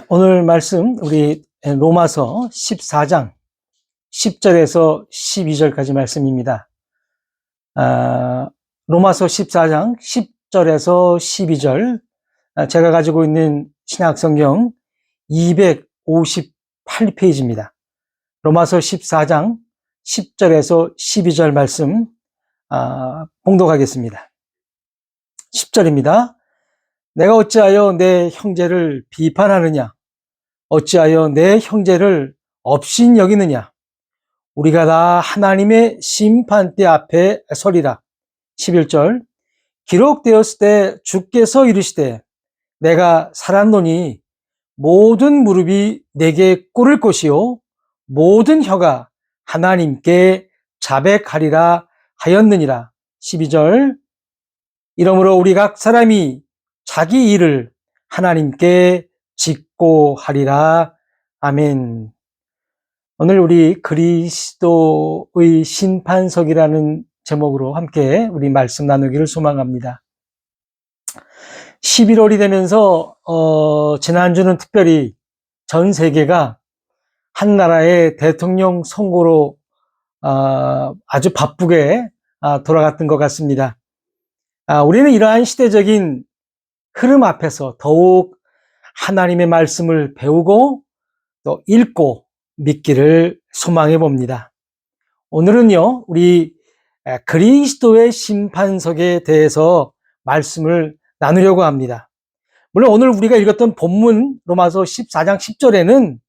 오늘 말씀 우리 로마서 14장 10절에서 12절까지 말씀입니다. 로마서 14장 10절에서 12절, 제가 가지고 있는 신약성경 258페이지입니다. 로마서 14장 10절에서 12절 말씀 봉독하겠습니다. 10절입니다. 내가 어찌하여 내 형제를 비판하느냐? 어찌하여 내 형제를 업신 여기느냐? 우리가 다 하나님의 심판대 앞에 서리라. 11절. 기록되었을 때 주께서 이르시되 내가 살았노니 모든 무릎이 내게 꿇을 것이요 모든 혀가 하나님께 자백하리라 하였느니라. 12절. 이러므로 우리 각 사람이 자기 일을 하나님께 짓고 하리라. 아멘. 오늘 우리 그리스도의 심판석이라는 제목으로 함께 우리 말씀 나누기를 소망합니다. 11월이 되면서 지난주는 특별히 전 세계가 한 나라의 대통령 선거로 아주 바쁘게 돌아갔던 것 같습니다. 우리는 이러한 시대적인 흐름 앞에서 더욱 하나님의 말씀을 배우고 또 읽고 믿기를 소망해 봅니다. 오늘은요, 우리 그리스도의 심판석에 대해서 말씀을 나누려고 합니다. 물론 오늘 우리가 읽었던 본문 로마서 14장 10절에는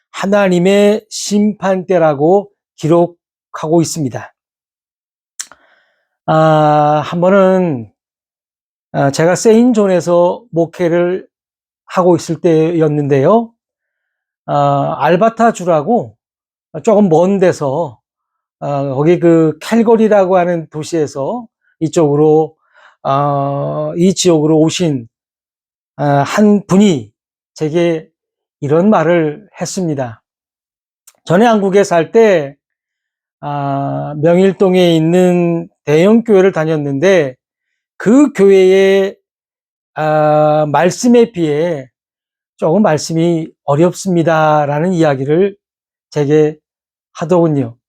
하나님의 심판대라고 기록하고 있습니다. 한 번은 제가 세인존에서 목회를 하고 있을 때였는데요. 알바타주라고 조금 먼 데서 거기 그 캘거리라고 하는 도시에서 이쪽으로 이 지역으로 오신 한 분이 제게 이런 말을 했습니다. 전에 한국에 살 때 명일동에 있는 대형 교회를 다녔는데 그 교회의 말씀에 비해 조금 말씀이 어렵습니다라는 이야기를 제게 하더군요.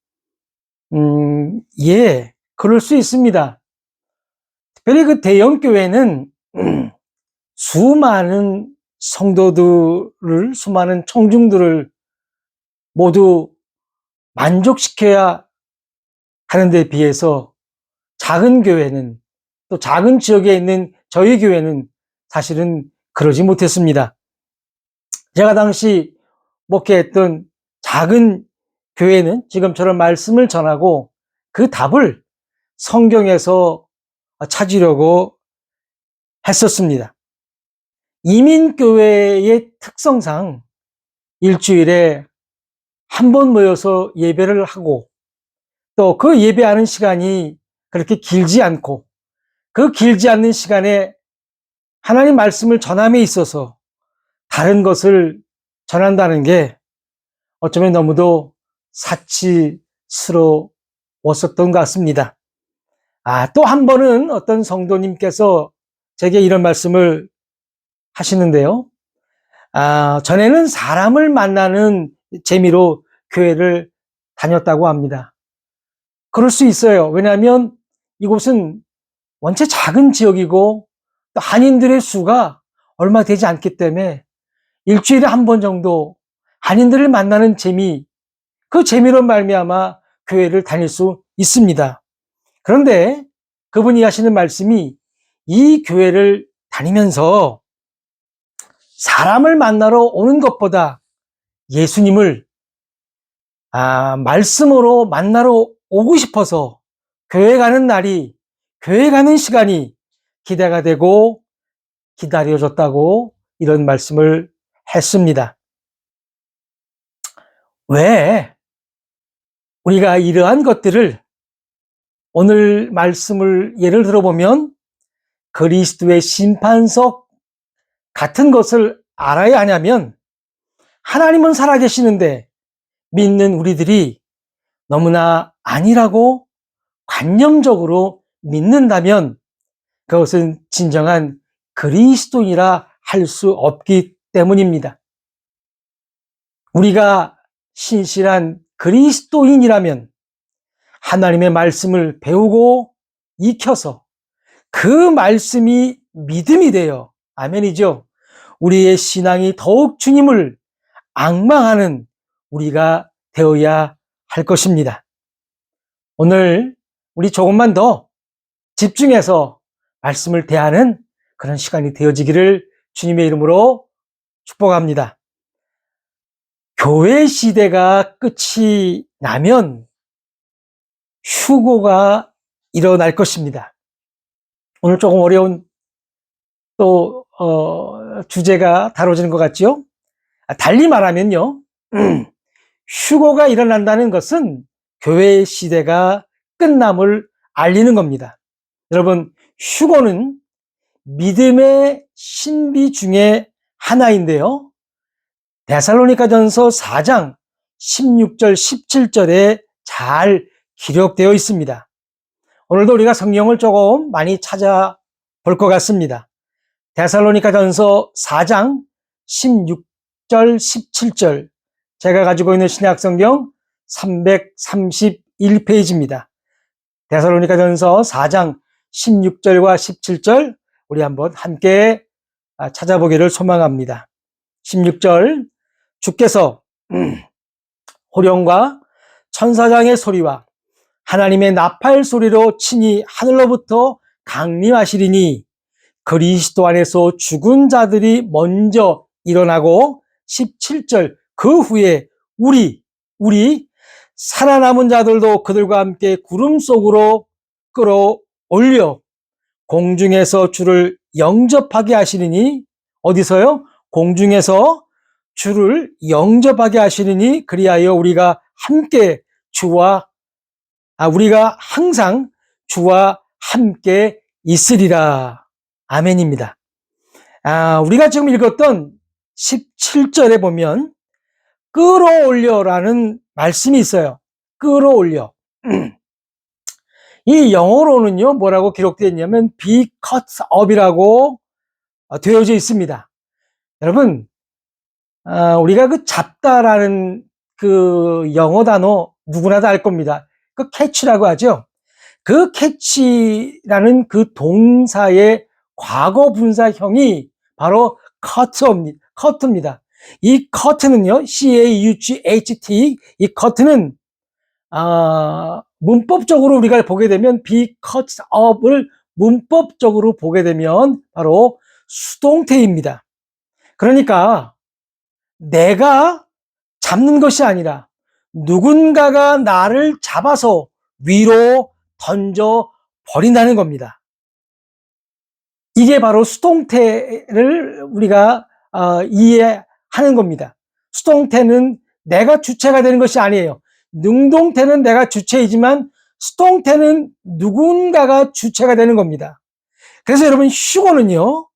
예, 그럴 수 있습니다. 특별히 그 대형 교회는 수많은 성도들을, 수많은 청중들을 모두 만족시켜야 하는 데 비해서 작은 교회는, 또 작은 지역에 있는 저희 교회는 사실은 그러지 못했습니다. 제가 당시 목회했던 작은 교회는 지금처럼 말씀을 전하고 그 답을 성경에서 찾으려고 했었습니다. 이민교회의 특성상 일주일에 한 번 모여서 예배를 하고 또 그 예배하는 시간이 그렇게 길지 않고 그 길지 않는 시간에 하나님 말씀을 전함에 있어서 다른 것을 전한다는 게 어쩌면 너무도 사치스러웠었던 것 같습니다. 또 한 번은 어떤 성도님께서 제게 이런 말씀을 하시는데요. 전에는 사람을 만나는 재미로 교회를 다녔다고 합니다. 그럴 수 있어요. 왜냐하면 이곳은 원체 작은 지역이고 또 한인들의 수가 얼마 되지 않기 때문에 일주일에 한 번 정도 한인들을 만나는 재미, 그 재미로 말미암아 교회를 다닐 수 있습니다. 그런데 그분이 하시는 말씀이 이 교회를 다니면서 사람을 만나러 오는 것보다 예수님을 말씀으로 만나러 오고 싶어서 교회 가는 날이, 교회 가는 시간이 기대가 되고 기다려졌다고 이런 말씀을 했습니다. 왜 우리가 이러한 것들을 오늘 말씀을 예를 들어보면 그리스도의 심판석 같은 것을 알아야 하냐면 하나님은 살아계시는데 믿는 우리들이 너무나 아니라고 관념적으로 믿는다면 그것은 진정한 그리스도인이라 할 수 없기 때문입니다. 우리가 신실한 그리스도인이라면 하나님의 말씀을 배우고 익혀서 그 말씀이 믿음이 되어, 아멘이죠, 우리의 신앙이 더욱 주님을 앙망하는 우리가 되어야 할 것입니다. 오늘 우리 조금만 더 집중해서 말씀을 대하는 그런 시간이 되어지기를 주님의 이름으로 축복합니다. 교회 시대가 끝이 나면 휴고가 일어날 것입니다. 오늘 조금 어려운 또 주제가 다뤄지는 것 같죠? 달리 말하면요, 휴고가 일어난다는 것은 교회 시대가 끝남을 알리는 겁니다. 여러분, 휴고는 믿음의 신비 중에 하나인데요, 데살로니가전서 4장 16절 17절에 잘 기록되어 있습니다. 오늘도 우리가 성경을 조금 많이 찾아볼 것 같습니다. 데살로니가전서 4장 16절 17절, 제가 가지고 있는 신약성경 331페이지입니다. 데살로니가전서 4장 16절과 17절 우리 한번 함께 찾아보기를 소망합니다. 16절, 주께서 호령과 천사장의 소리와 하나님의 나팔 소리로 친히 하늘로부터 강림하시리니 그리스도 안에서 죽은 자들이 먼저 일어나고, 17절, 그 후에 우리 살아남은 자들도 그들과 함께 구름 속으로 끌어올려 공중에서 주를 영접하게 하시리니, 어디서요? 공중에서 주를 영접하게 하시리니 그리하여 우리가 항상 주와 함께 있으리라. 아멘입니다. 우리가 지금 읽었던 17절에 보면 끌어올려라는 말씀이 있어요. 끌어올려. 이 영어로는요, 뭐라고 기록되어 있냐면 be caught up이라고 되어져 있습니다. 여러분, 우리가 그 잡다라는 그 영어 단어 누구나 다 알 겁니다. 그 catch라고 하죠. 그 catch라는 그 동사의 과거 분사형이 바로 cut입니다. 이 cut는요, C-A-U-G-H-T, 이 cut는 문법적으로 우리가 보게 되면 be cut up을 문법적으로 보게 되면 바로 수동태입니다. 그러니까 내가 잡는 것이 아니라 누군가가 나를 잡아서 위로 던져 버린다는 겁니다. 이게 바로 수동태를 우리가 이해하는 겁니다. 수동태는 내가 주체가 되는 것이 아니에요. 능동태는 내가 주체이지만 수동태는 누군가가 주체가 되는 겁니다. 그래서 여러분, 휴고는요,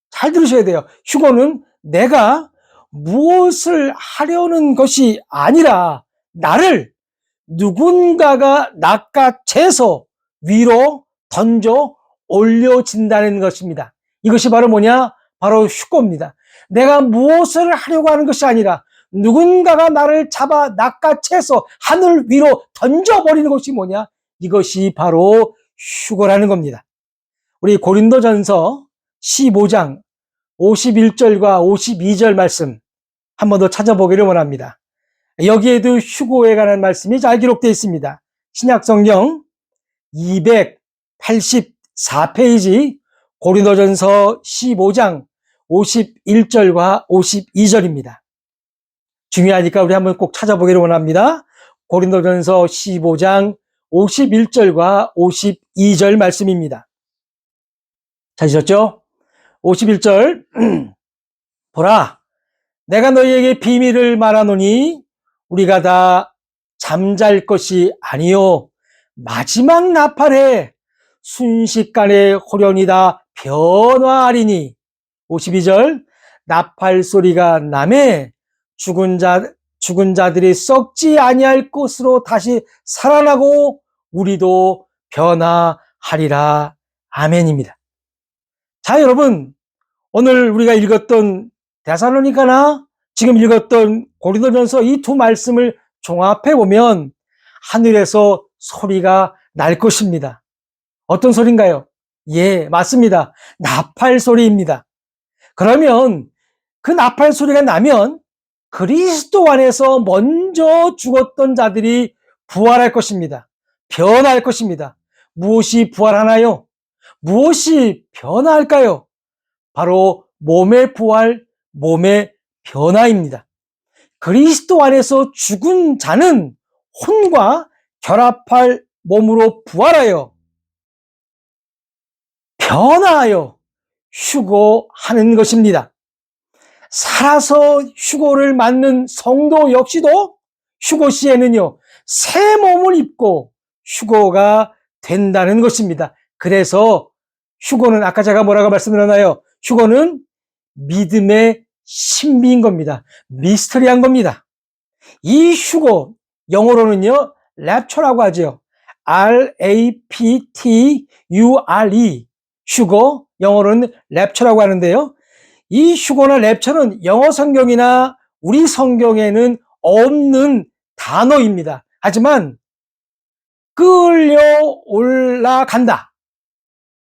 잘 들으셔야 돼요. 휴고는 내가 무엇을 하려는 것이 아니라 나를 누군가가 낚아채서 위로 던져 올려진다는 것입니다. 이것이 바로 뭐냐? 바로 휴고입니다. 내가 무엇을 하려고 하는 것이 아니라 누군가가 나를 잡아 낚아채서 하늘 위로 던져버리는 것이 뭐냐? 이것이 바로 휴고라는 겁니다. 우리 고린도전서 15장 51절과 52절 말씀 한 번 더 찾아보기를 원합니다. 여기에도 휴고에 관한 말씀이 잘 기록되어 있습니다. 신약성경 284페이지 고린도전서 15장 51절과 52절입니다. 중요하니까 우리 한번 꼭 찾아보기를 원합니다. 고린도전서 15장 51절과 52절 말씀입니다. 찾으셨죠? 51절, 보라, 내가 너희에게 비밀을 말하노니 우리가 다 잠잘 것이 아니요 마지막 나팔에 순식간에 호련히 다 변화하리니. 52절, 나팔 소리가 나매 죽은 자들이 썩지 아니할 것으로 다시 살아나고 우리도 변화하리라. 아멘입니다. 자, 여러분, 오늘 우리가 읽었던 데살로니가나 지금 읽었던 고린도전서 이 두 말씀을 종합해 보면 하늘에서 소리가 날 것입니다. 어떤 소리인가요? 예, 맞습니다. 나팔 소리입니다. 그러면 그 나팔 소리가 나면 그리스도 안에서 먼저 죽었던 자들이 부활할 것입니다. 변화할 것입니다. 무엇이 부활하나요? 무엇이 변화할까요? 바로 몸의 부활, 몸의 변화입니다. 그리스도 안에서 죽은 자는 혼과 결합할 몸으로 부활하여 변화하여 휴거하는 것입니다. 살아서 휴거를 맞는 성도 역시도 휴거 시에는요, 새 몸을 입고 휴거가 된다는 것입니다. 그래서 휴거는 아까 제가 뭐라고 말씀드렸나요? 휴거는 믿음의 신비인 겁니다. 미스터리한 겁니다. 이 휴거, 영어로는요, 랩처라고 하죠. R-A-P-T-U-R-E. 휴거, 영어로는 랩처라고 하는데요. 이 휴거나 랩처는 영어 성경이나 우리 성경에는 없는 단어입니다. 하지만 끌려 올라간다.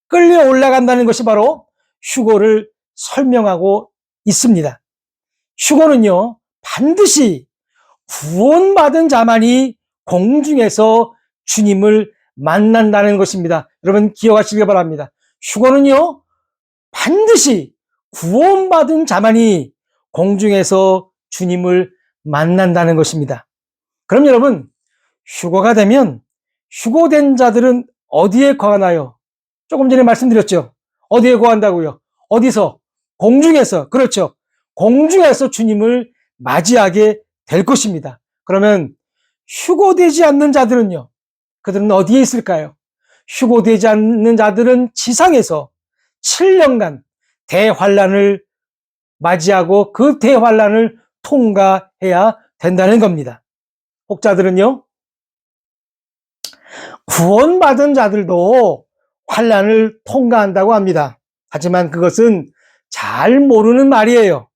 끌려 올라간다는 것이 바로 휴거를 설명하고 있습니다. 휴거는요, 반드시 구원받은 자만이 공중에서 주님을 만난다는 것입니다. 여러분 기억하시기 바랍니다. 휴거는요, 반드시 구원받은 자만이 공중에서 주님을 만난다는 것입니다. 그럼 여러분, 휴거가 되면 휴거된 자들은 어디에 거하나요? 조금 전에 말씀드렸죠. 어디에 거한다고요? 어디서? 공중에서. 그렇죠. 공중에서 주님을 맞이하게 될 것입니다. 그러면 휴거되지 않는 자들은요? 그들은 어디에 있을까요? 휴거되지 않는 자들은 지상에서 7년간 대환란을 맞이하고 그 대환란을 통과해야 된다는 겁니다. 혹자들은요, 구원받은 자들도 환란을 통과한다고 합니다. 하지만 그것은 잘 모르는 말이에요.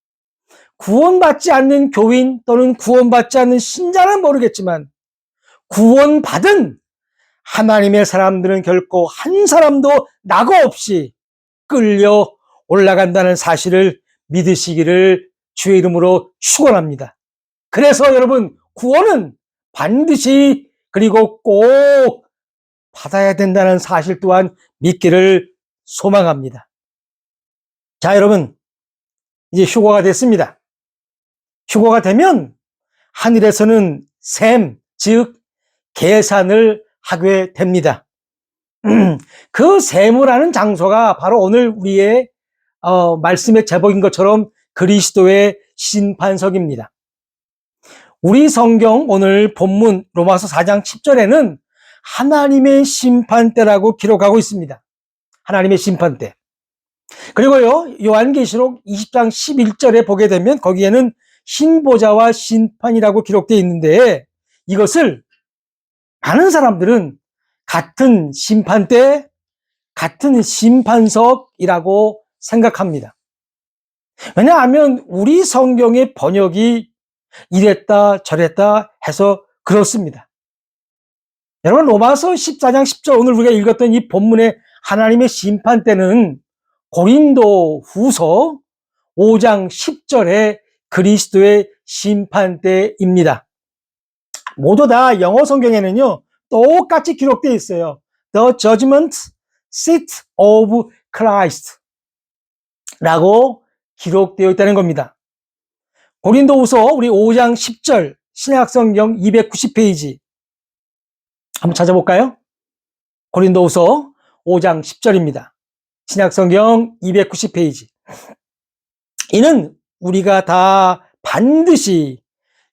구원받지 않는 교인 또는 구원받지 않는 신자는 모르겠지만 구원받은 하나님의 사람들은 결코 한 사람도 낙오 없이 끌려 올라간다는 사실을 믿으시기를 주의 이름으로 축원합니다. 그래서 여러분, 구원은 반드시 그리고 꼭 받아야 된다는 사실 또한 믿기를 소망합니다. 자, 여러분, 이제 휴거가 됐습니다. 휴거가 되면 하늘에서는 셈, 즉 계산을 하게 됩니다. 그 셈을 장소가 바로 오늘 우리의 말씀의 제목인 것처럼 그리스도의 심판석입니다. 우리 성경 오늘 본문 로마서 4장 10절에는 하나님의 심판대라고 기록하고 있습니다. 하나님의 심판대. 그리고요, 요한계시록 20장 11절에 보게 되면 거기에는 흰보자와 심판이라고 기록되어 있는데 이것을 많은 사람들은 같은 심판대, 같은 심판석이라고 생각합니다. 왜냐하면 우리 성경의 번역이 이랬다 저랬다 해서 그렇습니다. 여러분, 로마서 14장 10절 오늘 우리가 읽었던 이 본문의 하나님의 심판대는 고린도 후서 5장 10절에 그리스도의 심판대입니다. 모두 다 영어 성경에는요, 똑같이 기록되어 있어요. The judgment seat of Christ 라고 기록되어 있다는 겁니다. 고린도후서 우리 5장 10절 신약성경 290페이지 한번 찾아볼까요? 고린도후서 5장 10절입니다. 신약성경 290페이지. 이는 우리가 다 반드시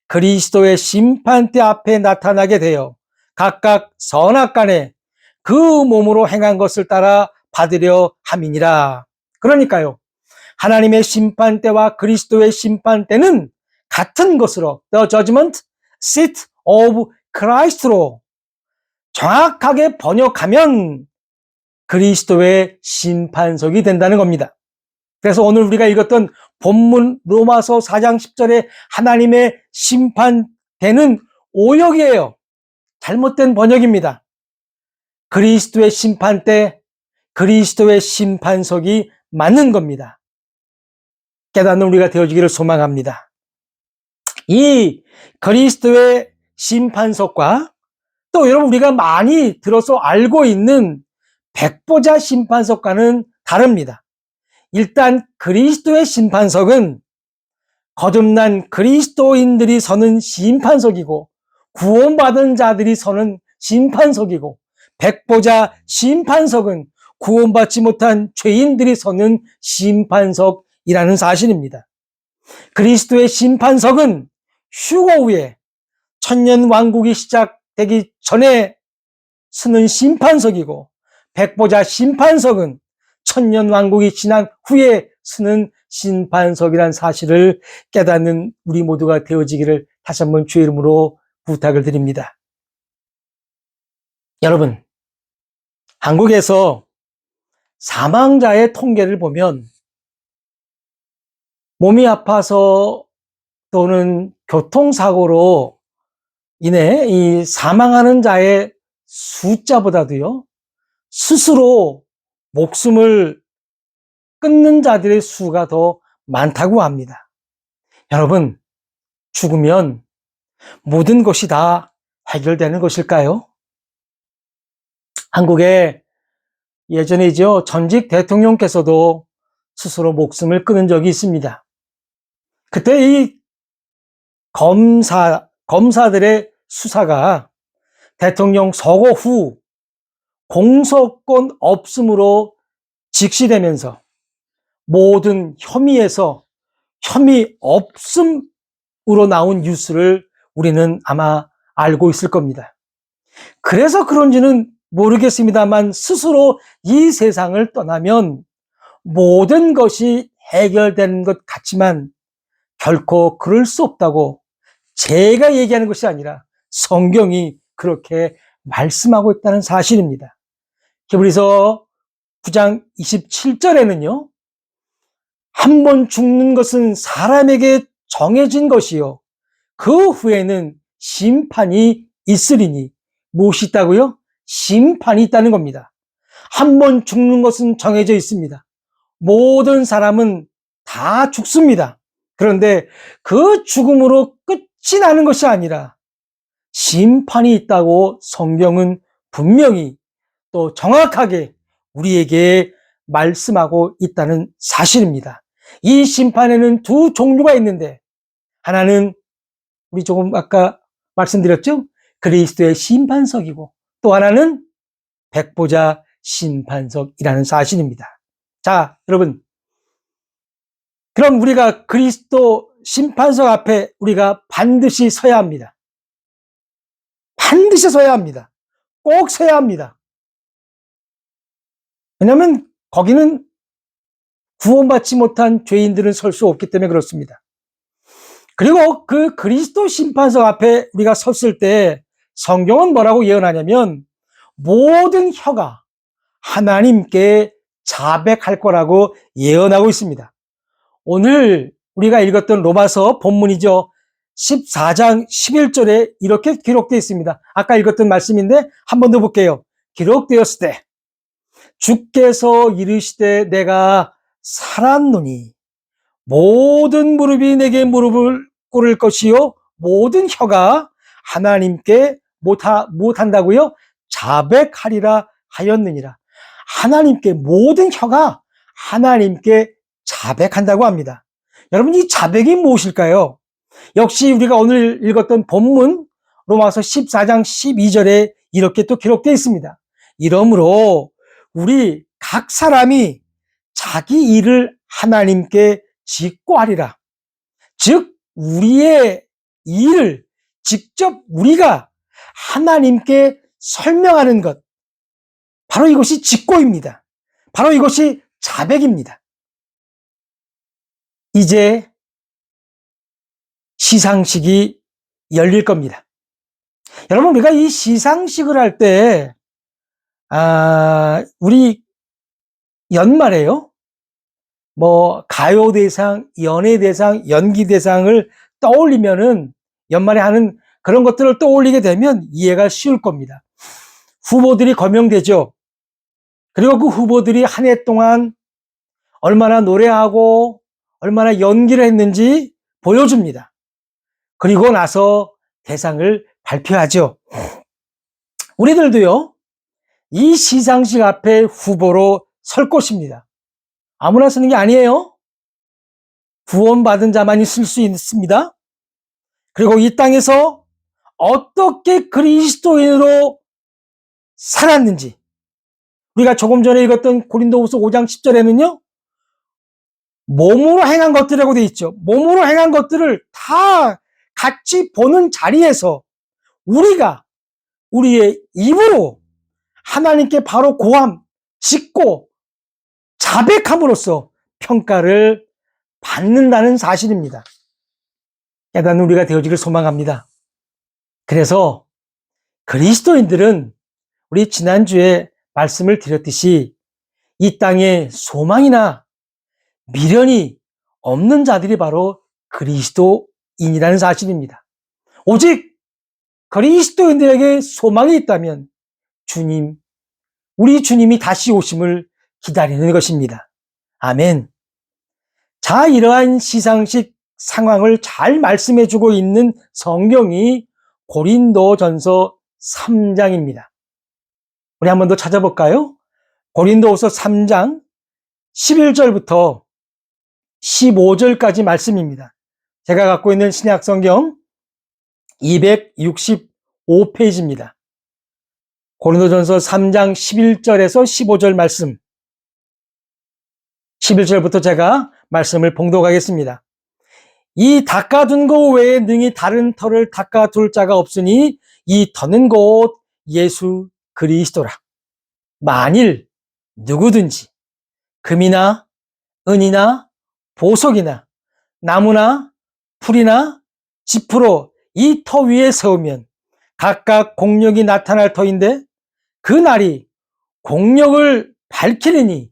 그리스도의 심판대 앞에 나타나게 되어 각각 선악간에 그 몸으로 행한 것을 따라 받으려 함이니라. 그러니까요, 하나님의 심판대와 그리스도의 심판대는 같은 것으로 The judgment seat of Christ로 정확하게 번역하면 그리스도의 심판석이 된다는 겁니다. 그래서 오늘 우리가 읽었던 본문 로마서 4장 10절에 하나님의 심판대는 오역이에요. 잘못된 번역입니다. 그리스도의 심판대, 그리스도의 심판석이 맞는 겁니다. 깨닫는 우리가 되어지기를 소망합니다. 이 그리스도의 심판석과 또 여러분 우리가 많이 들어서 알고 있는 백보자 심판석과는 다릅니다. 일단 그리스도의 심판석은 거듭난 그리스도인들이 서는 심판석이고 구원받은 자들이 서는 심판석이고 백보자 심판석은 구원받지 못한 죄인들이 서는 심판석이라는 사실입니다. 그리스도의 심판석은 휴거 후에 천년 왕국이 시작되기 전에 서는 심판석이고 백보자 심판석은 천년 왕국이 지난 후에 서는 심판석이란 사실을 깨닫는 우리 모두가 되어지기를 다시 한번 주의 이름으로 부탁을 드립니다. 여러분, 한국에서 사망자의 통계를 보면 몸이 아파서 또는 교통사고로 인해 이 사망하는 자의 숫자보다도요, 스스로 목숨을 끊는 자들의 수가 더 많다고 합니다. 여러분, 죽으면 모든 것이 다 해결되는 것일까요? 한국에 예전이죠. 전직 대통령께서도 스스로 목숨을 끊은 적이 있습니다. 그때 이 검사들의 수사가 대통령 서거 후 공소권 없음으로 직시되면서 모든 혐의에서 혐의 없음으로 나온 뉴스를 우리는 아마 알고 있을 겁니다. 그래서 그런지는 모르겠습니다만 스스로 이 세상을 떠나면 모든 것이 해결되는 것 같지만 결코 그럴 수 없다고 제가 얘기하는 것이 아니라 성경이 그렇게 말씀하고 있다는 사실입니다. 히브리서 9장 27절에는요. 한 번 죽는 것은 사람에게 정해진 것이요. 그 후에는 심판이 있으리니 무엇이 있다고요? 심판이 있다는 겁니다. 한 번 죽는 것은 정해져 있습니다. 모든 사람은 다 죽습니다. 그런데 그 죽음으로 끝이 나는 것이 아니라 심판이 있다고 성경은 분명히 또 정확하게 우리에게 말씀하고 있다는 사실입니다. 이 심판에는 두 종류가 있는데 하나는 우리 조금 아까 말씀드렸죠? 그리스도의 심판석이고 또 하나는 백보자 심판석이라는 사실입니다. 자, 여러분. 그럼 우리가 그리스도 심판석 앞에 우리가 반드시 서야 합니다. 반드시 서야 합니다. 꼭 서야 합니다. 왜냐하면 거기는 구원받지 못한 죄인들은 설 수 없기 때문에 그렇습니다. 그리고 그 그리스도 심판석 앞에 우리가 섰을 때 성경은 뭐라고 예언하냐면 모든 혀가 하나님께 자백할 거라고 예언하고 있습니다. 오늘 우리가 읽었던 로마서 본문이죠. 14장 11절에 이렇게 기록되어 있습니다. 아까 읽었던 말씀인데 한 번 더 볼게요. 기록되었을 때 주께서 이르시되 내가 살았노니 모든 무릎이 내게 무릎을 꿇을 것이요 모든 혀가 하나님께 못한다고요? 자백하리라 하였느니라. 하나님께 모든 혀가 하나님께 자백한다고 합니다. 여러분 이 자백이 무엇일까요? 역시 우리가 오늘 읽었던 본문 로마서 14장 12절에 이렇게 또 기록되어 있습니다. 이러므로 우리 각 사람이 자기 일을 하나님께 짓고 하리라. 즉 우리의 일을 직접 우리가 하나님께 설명하는 것, 바로 이것이 직고입니다. 바로 이것이 자백입니다. 이제 시상식이 열릴 겁니다. 여러분 우리가 이 시상식을 할 때 우리 연말에요. 뭐 가요 대상, 연예 대상, 연기 대상을 떠올리면은 연말에 하는 그런 것들을 떠올리게 되면 이해가 쉬울 겁니다. 후보들이 거명되죠. 그리고 그 후보들이 한 해 동안 얼마나 노래하고 얼마나 연기를 했는지 보여줍니다. 그리고 나서 대상을 발표하죠. 우리들도요, 이 시상식 앞에 후보로 설 것입니다. 아무나 쓰는 게 아니에요. 구원받은 자만이 쓸 수 있습니다. 그리고 이 땅에서 어떻게 그리스도인으로 살았는지, 우리가 조금 전에 읽었던 고린도후서 5장 10절에는요, 몸으로 행한 것들이라고 되어 있죠. 몸으로 행한 것들을 다 같이 보는 자리에서 우리가 우리의 입으로 하나님께 바로 고함, 짓고 자백함으로써 평가를 받는다는 사실입니다. 깨닫는 우리가 되어지길 소망합니다. 그래서 그리스도인들은 우리 지난주에 말씀을 드렸듯이 이 땅에 소망이나 미련이 없는 자들이 바로 그리스도인이라는 사실입니다. 오직 그리스도인들에게 소망이 있다면 우리 주님이 다시 오심을 기다리는 것입니다. 아멘. 자, 이러한 시상식 상황을 잘 말씀해주고 있는 성경이 고린도전서 3장입니다. 우리 한 번 더 찾아볼까요? 고린도후서 3장 11절부터 15절까지 말씀입니다. 제가 갖고 있는 신약성경 265페이지입니다. 고린도전서 3장 11절에서 15절 말씀. 11절부터 제가 말씀을 봉독하겠습니다. 이 닦아둔 것 외에 능히 다른 터를 닦아둘 자가 없으니 이 터는 곧 예수 그리스도라. 만일 누구든지 금이나 은이나 보석이나 나무나 풀이나 지프로 이 터 위에 세우면 각각 공력이 나타날 터인데 그 날이 공력을 밝히리니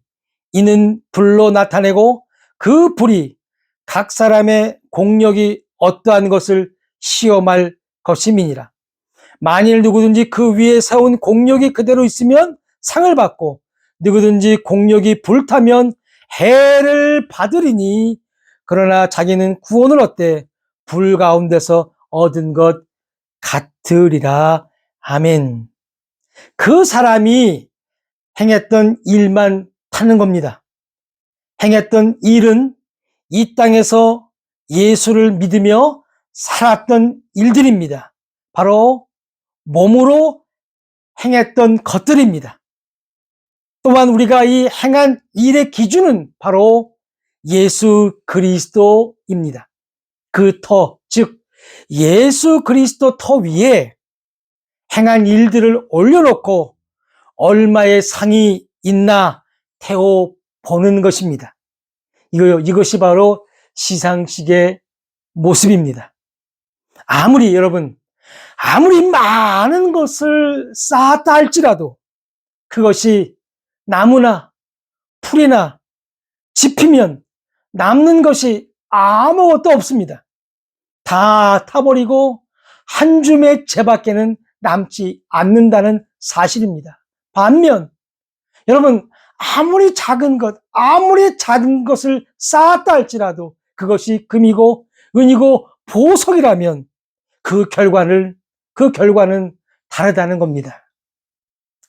이는 불로 나타내고 그 불이 각 사람의 공력이 어떠한 것을 시험할 것임이니라. 만일 누구든지 그 위에 세운 공력이 그대로 있으면 상을 받고 누구든지 공력이 불타면 해를 받으리니 그러나 자기는 구원을 얻되 불 가운데서 얻은 것 같으리라. 아멘. 그 사람이 행했던 일만 타는 겁니다. 행했던 일은 이 땅에서 예수를 믿으며 살았던 일들입니다. 바로 몸으로 행했던 것들입니다. 또한 우리가 이 행한 일의 기준은 바로 예수 그리스도입니다. 그 터, 즉 예수 그리스도 터 위에 행한 일들을 올려놓고 얼마의 상이 있나 태워 보는 것입니다. 이것이 바로 시상식의 모습입니다. 아무리 많은 것을 쌓았다 할지라도 그것이 나무나 풀이나 짚이면 남는 것이 아무것도 없습니다. 다 타버리고 한 줌의 재밖에는 남지 않는다는 사실입니다. 반면 여러분, 아무리 작은 것을 쌓았다 할지라도 그것이 금이고 은이고 보석이라면 그 결과는 다르다는 겁니다.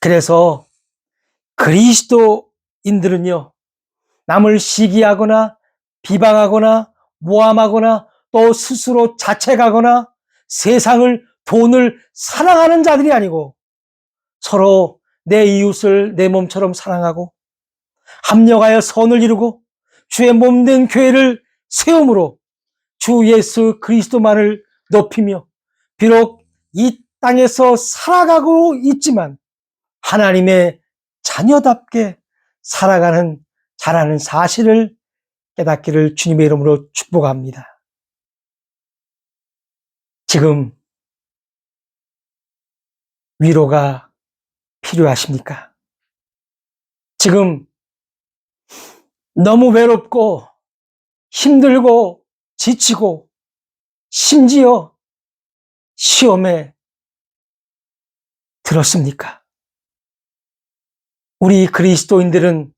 그래서 그리스도인들은요, 남을 시기하거나 비방하거나 모함하거나 또 스스로 자책하거나 세상을, 돈을 사랑하는 자들이 아니고 서로 내 이웃을 내 몸처럼 사랑하고 합력하여 선을 이루고 주의 몸된 교회를 세움으로 주 예수 그리스도만을 높이며 비록 이 땅에서 살아가고 있지만 하나님의 자녀답게 자라는 사실을 깨닫기를 주님의 이름으로 축복합니다. 지금 위로가 필요하십니까? 지금 너무 외롭고 힘들고 지치고 심지어 시험에 들었습니까? 우리 그리스도인들은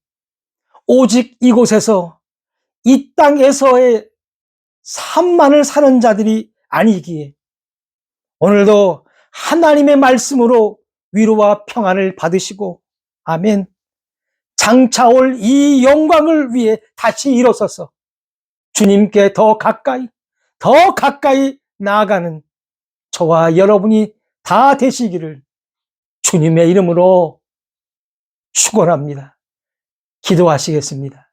오직 이곳에서 이 땅에서의 삶만을 사는 자들이 아니기에 오늘도 하나님의 말씀으로 위로와 평안을 받으시고 아멘. 장차 올 이 영광을 위해 다시 일어서서 주님께 더 가까이 나아가는 저와 여러분이 다 되시기를 주님의 이름으로 축원합니다. 기도하시겠습니다.